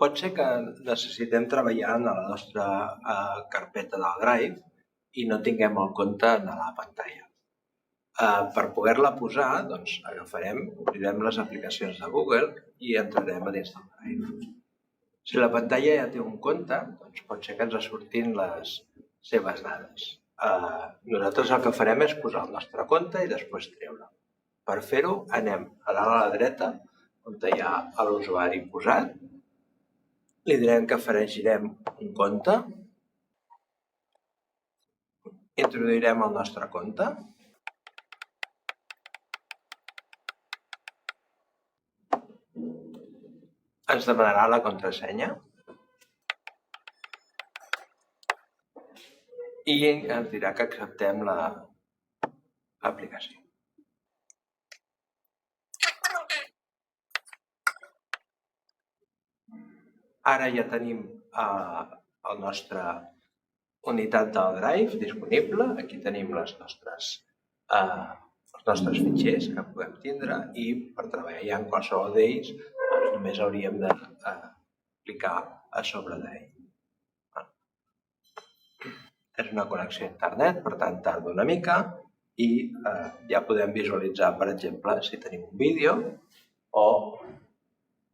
pot ser que necessitem treballar en la nostra carpeta del Drive i no tinguem el compte a la pantalla. Per poder-la posar, doncs obrirem les aplicacions de Google i entrarem a dins del Drive. Si la pantalla ja té un compte, doncs pot ser que ens surtin les seves dades. Nosaltres el que farem és posar el nostre compte i després treure. Per fer-ho, anem a dalt a la dreta, on hi ha l'usuari posat, li direm que afegirem un compte, introduirem el nostre compte, ens demanarà la contrasenya i ens dirà que acceptem l'aplicació. Ara ja tenim la nostra unitat del Drive disponible. Aquí tenim els nostres fitxers que podem tindre i per treballar en qualsevol d'ells només hauríem de clicar a sobre d'ell. És una connexió a internet, per tant tarda una mica i ja podem visualitzar, per exemple, si tenim un vídeo o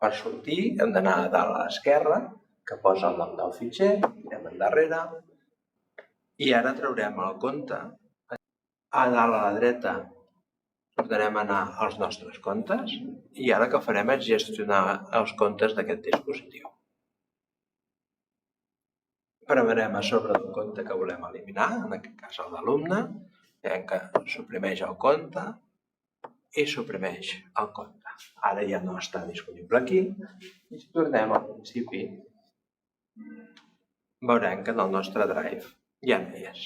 per sortir hem d'anar a dalt a l'esquerra, que posa el nom del fitxer, anem endarrere i ara traurem el compte. A dalt a la dreta tornarem a anar als nostres comptes i ara el que farem és gestionar els comptes d'aquest dispositiu. Premerem a sobre d'un compte que volem eliminar, en aquest cas el d'alumne, veiem que suprimeix el compte i suprimeix el compte. Ara ja no està disponible aquí i si tornem al principi veurem que en el nostre Drive ja no hi és.